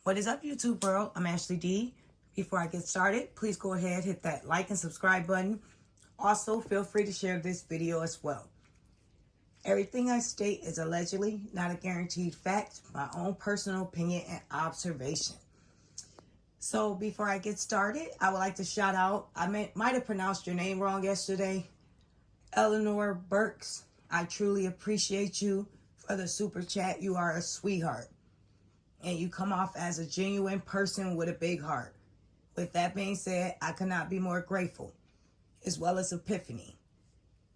What is up, YouTube world? I'm Ashley D. Before I get started, please go ahead, hit that like and subscribe button. Also, feel free to share this video as well. Everything I state is allegedly, not a guaranteed fact, my own personal opinion and observation. So before I get started, I would like to shout out, might have pronounced your name wrong yesterday, Eleanor Burks. I truly appreciate you for the super chat. You are a sweetheart. And you come off as a genuine person with a big heart. With that being said, I could not be more grateful, as well as Epiphany.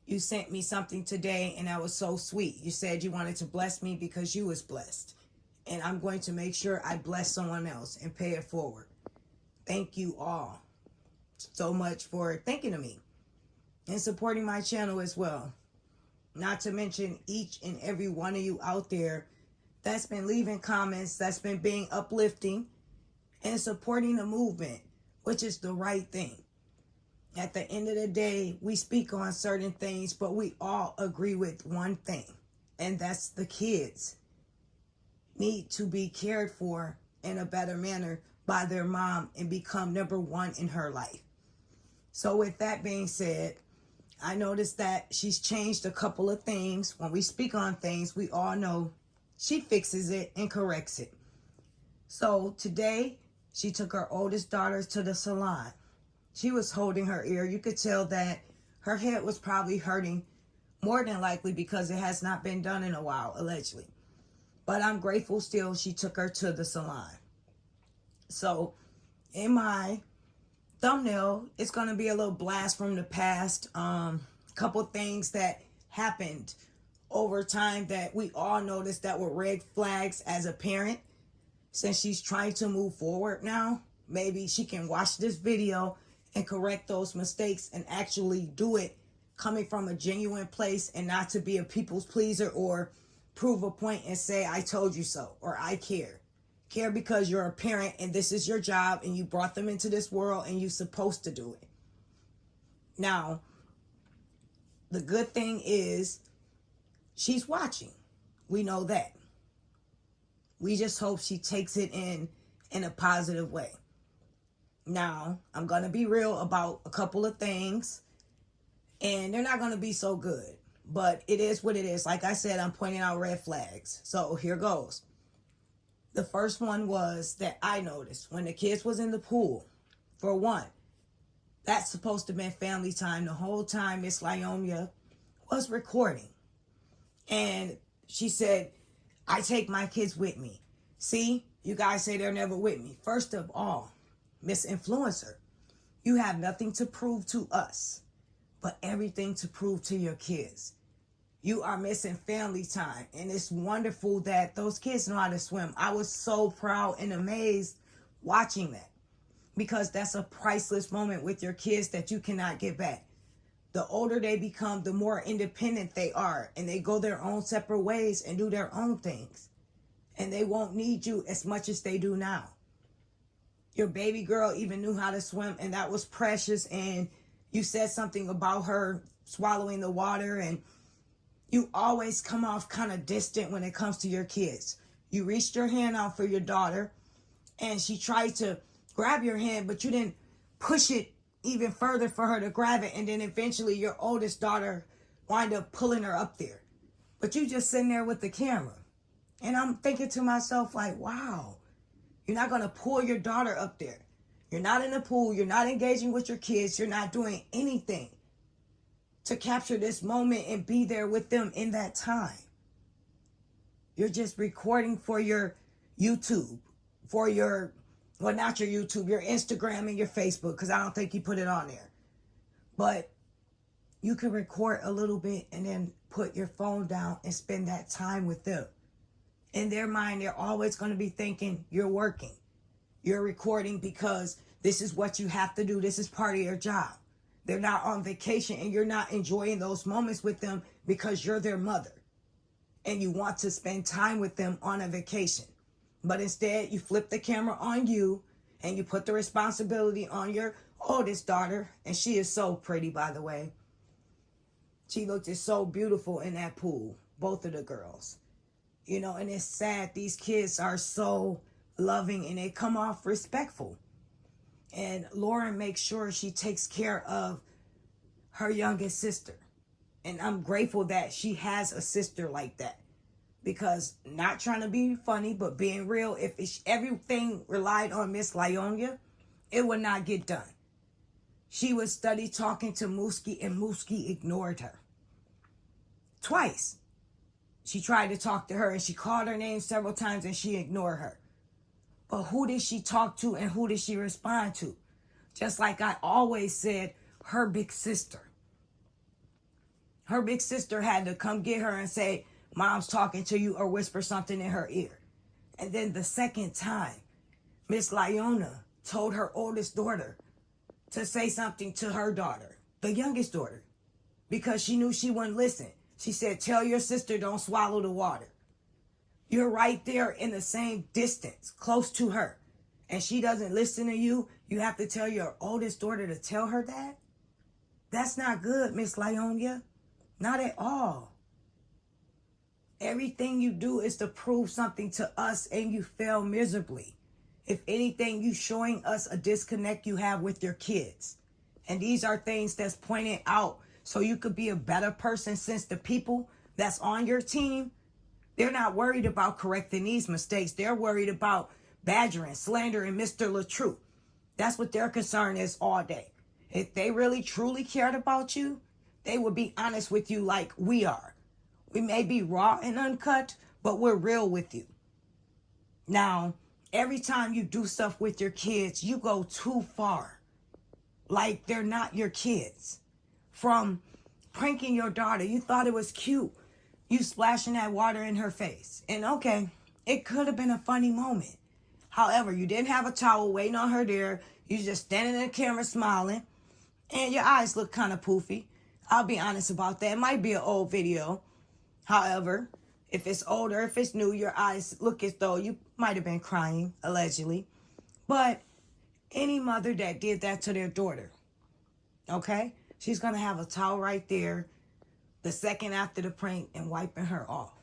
You sent me something today, and that was so sweet. You said you wanted to bless me because you was blessed. And I'm going to make sure I bless someone else and pay it forward. Thank you all so much for thinking of me and supporting my channel as well. Not to mention each and every one of you out there that's been leaving comments, that's been being uplifting and supporting the movement, which is the right thing. At the end of the day, we speak on certain things, but we all agree with one thing, and that's the kids need to be cared for in a better manner by their mom and become number one in her life. So with that being said, I noticed that she's changed a couple of things. When we speak on things, we all know she fixes it and corrects it. So today, she took her oldest daughter to the salon. She was holding her ear. You could tell that her head was probably hurting, more than likely because it has not been done in a while, allegedly. But I'm grateful still she took her to the salon. So in my thumbnail, it's going to be a little blast from the past. Couple things that happened over time that we all noticed that were red flags as a parent. Since she's trying to move forward now, maybe she can watch this video and correct those mistakes and actually do it coming from a genuine place and not to be a people's pleaser or prove a point and say, I told you so, or I care. Care because you're a parent and this is your job and you brought them into this world and you're supposed to do it. Now, the good thing is she's watching. We know that. We just hope she takes it in a positive way. Now, I'm going to be real about a couple of things, and they're not going to be so good, but it is what it is. Like I said, I'm pointing out red flags. So here goes. The first one was that I noticed when the kids was in the pool. For one, that's supposed to have been family time. The whole time Miss Lieonya was recording. And she said, I take my kids with me. See, you guys say they're never with me. First of all, Miss Influencer, you have nothing to prove to us, but everything to prove to your kids. You are missing family time, and it's wonderful that those kids know how to swim. I was so proud and amazed watching that because that's a priceless moment with your kids that you cannot get back. The older they become, the more independent they are, and they go their own separate ways and do their own things. And they won't need you as much as they do now. Your baby girl even knew how to swim, and that was precious. And you said something about her swallowing the water, and you always come off kind of distant when it comes to your kids. You reached your hand out for your daughter, and she tried to grab your hand, but you didn't push it even further for her to grab it, and then eventually your oldest daughter wind up pulling her up there. But you just sitting there with the camera. And I'm thinking to myself like, wow, you're not going to pull your daughter up there. You're not in the pool. You're not engaging with your kids. You're not doing anything to capture this moment and be there with them in that time. You're just recording for your YouTube, for your, well, not your YouTube, your Instagram and your Facebook, because I don't think you put it on there. But you can record a little bit and then put your phone down and spend that time with them. In their mind, they're always going to be thinking you're working. You're recording because this is what you have to do. This is part of your job. They're not on vacation and you're not enjoying those moments with them because you're their mother. And you want to spend time with them on a vacation. But instead, you flip the camera on you and you put the responsibility on your oldest daughter. And she is so pretty, by the way. She looked just so beautiful in that pool, both of the girls. You know, and it's sad. These kids are so loving and they come off respectful. And Lauren makes sure she takes care of her youngest sister. And I'm grateful that she has a sister like that. Because, not trying to be funny, but being real, if everything relied on Miss Lieonya, it would not get done. She would study talking to Mooski, and Mooski ignored her. Twice. She tried to talk to her, and she called her name several times, and she ignored her. But who did she talk to, and who did she respond to? Just like I always said, her big sister. Her big sister had to come get her and say, Mom's talking to you, or whisper something in her ear. And then the second time, Miss Lieonya told her oldest daughter to say something to her daughter, the youngest daughter, because she knew she wouldn't listen. She said, tell your sister don't swallow the water. You're right there in the same distance, close to her, and she doesn't listen to you. You have to tell your oldest daughter to tell her that? That's not good, Miss Lieonya. Not at all. Everything you do is to prove something to us, and you fail miserably. If anything, you showing us a disconnect you have with your kids. And these are things that's pointed out so you could be a better person, since the people that's on your team, they're not worried about correcting these mistakes. They're worried about badgering, slandering Mr. LaTrue. That's what their concern is all day. If they really truly cared about you, they would be honest with you like we are. We may be raw and uncut, but we're real with you. Now, every time you do stuff with your kids, you go too far. Like they're not your kids. From pranking your daughter, you thought it was cute, you splashing that water in her face. And okay, it could have been a funny moment. However, you didn't have a towel waiting on her there. You just standing in the camera smiling. And your eyes look kind of poofy. I'll be honest about that. It might be an old video. However, if it's older, if it's new, your eyes look as though you might have been crying, allegedly. But any mother that did that to their daughter, okay, she's going to have a towel right there the second after the prank and wiping her off.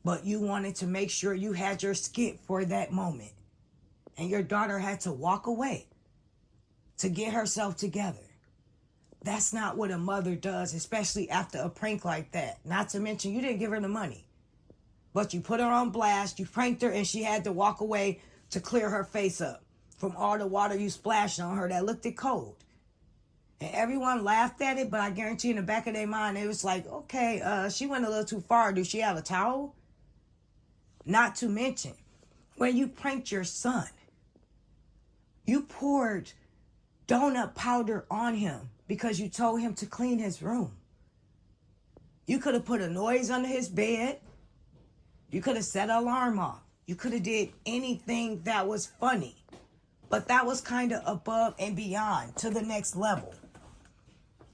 But you wanted to make sure you had your skit for that moment. And your daughter had to walk away to get herself together. That's not what a mother does, especially after a prank like that. Not to mention, you didn't give her the money. But you put her on blast, you pranked her, and she had to walk away to clear her face up from all the water you splashed on her that looked cold. And everyone laughed at it, but I guarantee in the back of their mind, it was like, okay, she went a little too far. Do she have a towel? Not to mention, when you pranked your son, you poured donut powder on him because you told him to clean his room. You could have put a noise under his bed. You could have set an alarm off. You could have did anything that was funny. But that was kind of above and beyond, to the next level.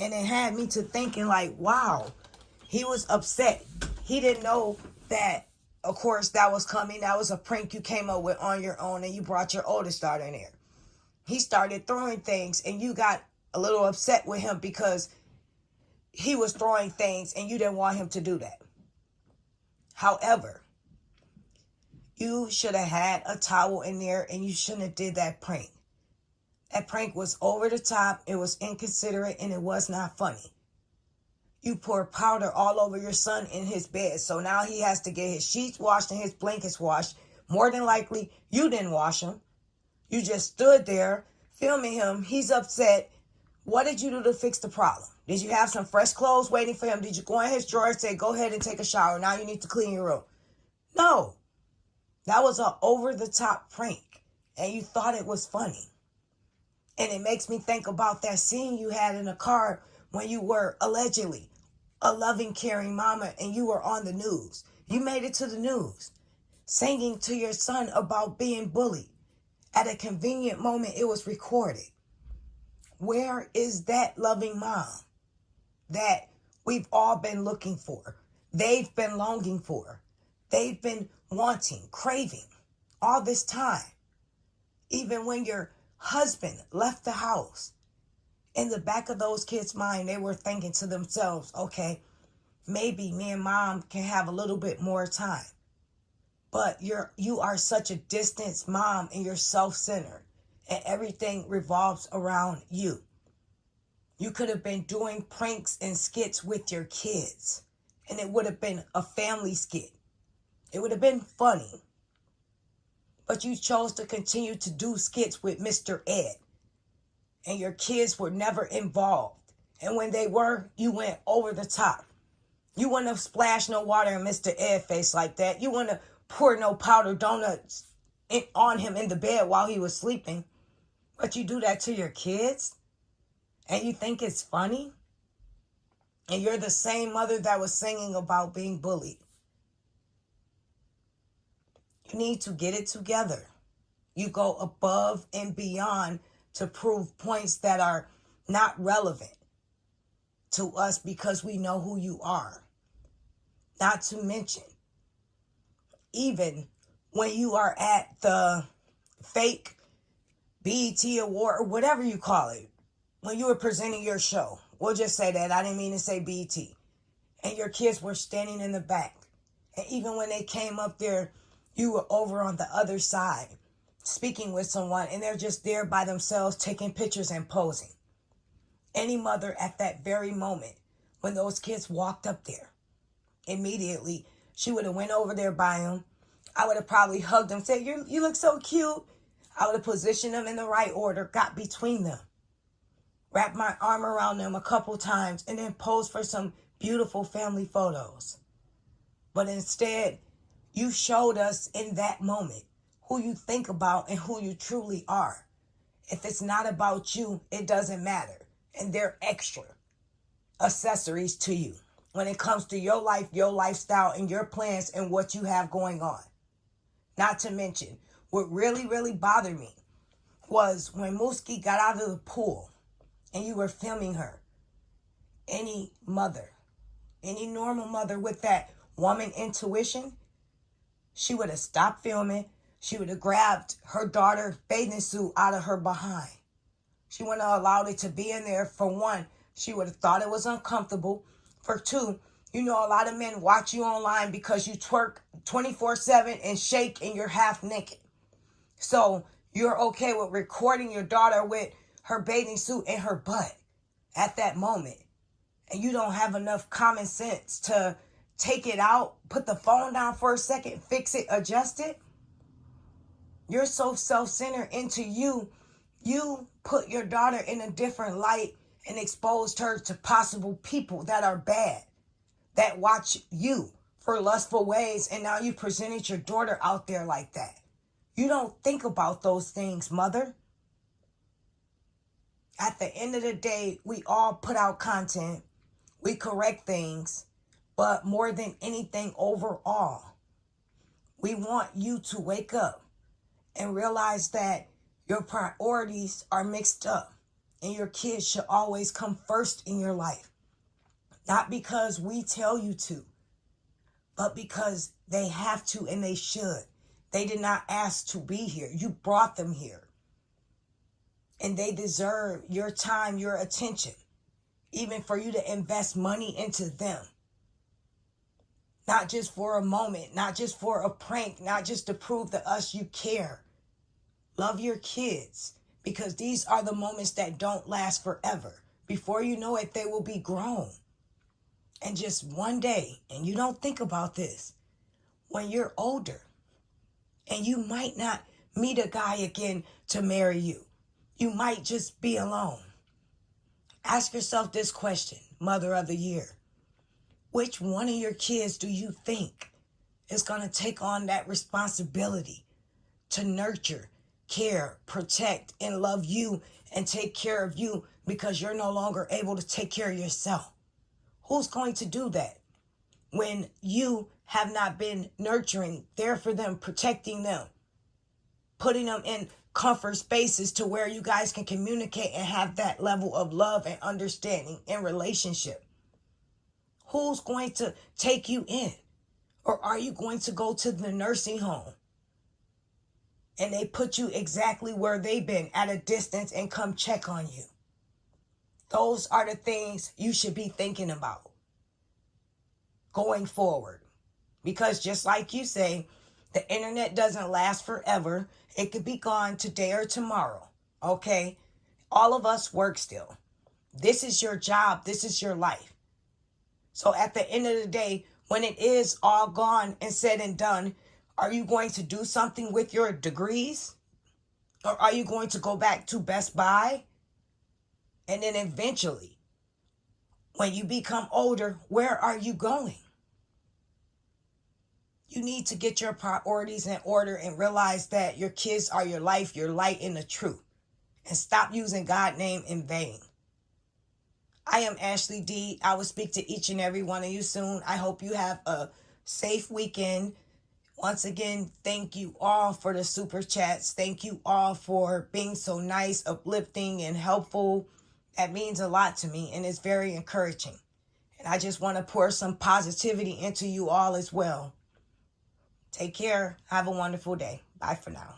And it had me to thinking like, wow, he was upset. He didn't know that, of course, that was coming. That was a prank you came up with on your own, and you brought your oldest daughter in there. He started throwing things, and you got a little upset with him because he was throwing things and you didn't want him to do that. However, you should have had a towel in there, and you shouldn't have did that prank. That prank was over the top, it was inconsiderate, and it was not funny. You poured powder all over your son in his bed, so now he has to get his sheets washed and his blankets washed. More than likely, you didn't wash them. You just stood there filming him. He's upset. What did you do to fix the problem? Did you have some fresh clothes waiting for him? Did you go in his drawer and say, go ahead and take a shower? Now you need to clean your room. No. That was an over-the-top prank, and you thought it was funny. And it makes me think about that scene you had in the car when you were allegedly a loving, caring mama, and you were on the news. You made it to the news, singing to your son about being bullied. At a convenient moment, it was recorded. Where is that loving mom that we've all been looking for? They've been longing for. They've been wanting, craving all this time. Even when your husband left the house, in the back of those kids' mind, they were thinking to themselves, okay, maybe me and mom can have a little bit more time. But you are such a distant mom, and you're self-centered, and everything revolves around you. You could have been doing pranks and skits with your kids, and it would have been a family skit. It would have been funny. But you chose to continue to do skits with Mr. Ed, and your kids were never involved. And when they were, you went over the top. You wouldn't have splashed no water in Mr. Ed face like that. You wouldn't have poured no powdered donuts on him in the bed while he was sleeping. But you do that to your kids? And you think it's funny? And you're the same mother that was singing about being bullied. You need to get it together. You go above and beyond to prove points that are not relevant to us because we know who you are. Not to mention, even when you are at the fake BET award or whatever you call it, when you were presenting your show, we'll just say that, I didn't mean to say BET, and your kids were standing in the back. And even when they came up there, you were over on the other side speaking with someone, and they're just there by themselves taking pictures and posing. Any mother at that very moment, when those kids walked up there, immediately, she would have went over there by them. I would have probably hugged them, said, you look so cute. I would have positioned them in the right order, got between them, wrapped my arm around them a couple times, and then posed for some beautiful family photos. But instead, you showed us in that moment who you think about and who you truly are. If it's not about you, it doesn't matter. And they're extra accessories to you when it comes to your life, your lifestyle, and your plans and what you have going on. Not to mention, what really, really bothered me was when Mooski got out of the pool and you were filming her. Any mother, any normal mother with that woman intuition, she would have stopped filming. She would have grabbed her daughter's bathing suit out of her behind. She wouldn't have allowed it to be in there. For one, she would have thought it was uncomfortable. For two, you know a lot of men watch you online because you twerk 24/7 and shake and you're half naked. So you're okay with recording your daughter with her bathing suit and her butt at that moment. And you don't have enough common sense to take it out, put the phone down for a second, fix it, adjust it. You're so self-centered into you. You put your daughter in a different light and exposed her to possible people that are bad, that watch you for lustful ways, and now you presented your daughter out there like that. You don't think about those things, mother. At the end of the day, we all put out content. We correct things. But more than anything, overall, we want you to wake up and realize that your priorities are mixed up and your kids should always come first in your life. Not because we tell you to, but because they have to and they should. They did not ask to be here. You brought them here. And they deserve your time, your attention, even for you to invest money into them. Not just for a moment, not just for a prank, not just to prove to us you care. Love your kids, because these are the moments that don't last forever. Before you know it, they will be grown. And just one day, and you don't think about this, when you're older, and you might not meet a guy again to marry you. You might just be alone. Ask yourself this question, Mother of the Year. Which one of your kids do you think is going to take on that responsibility to nurture, care, protect, and love you and take care of you because you're no longer able to take care of yourself? Who's going to do that when you have not been nurturing, there for them, protecting them, putting them in comfort spaces to where you guys can communicate and have that level of love and understanding in relationship? Who's going to take you in? Or are you going to go to the nursing home and they put you exactly where they've been at a distance and come check on you? Those are the things you should be thinking about going forward. Because just like you say, The internet doesn't last forever. It could be gone today or tomorrow. Okay? All of us work still. This is your job. This is your life. So at the end of the day, when it is all gone and said and done, are you going to do something with your degrees? Or are you going to go back to Best Buy? And then eventually, when you become older, where are you going? You need to get your priorities in order and realize that your kids are your life, your light, and the truth. And stop using God's name in vain. I am Ashley D. I will speak to each and every one of you soon. I hope you have a safe weekend. Once again, thank you all for the super chats. Thank you all for being so nice, uplifting, and helpful. That means a lot to me, and it's very encouraging. And I just want to pour some positivity into you all as well. Take care. Have a wonderful day. Bye for now.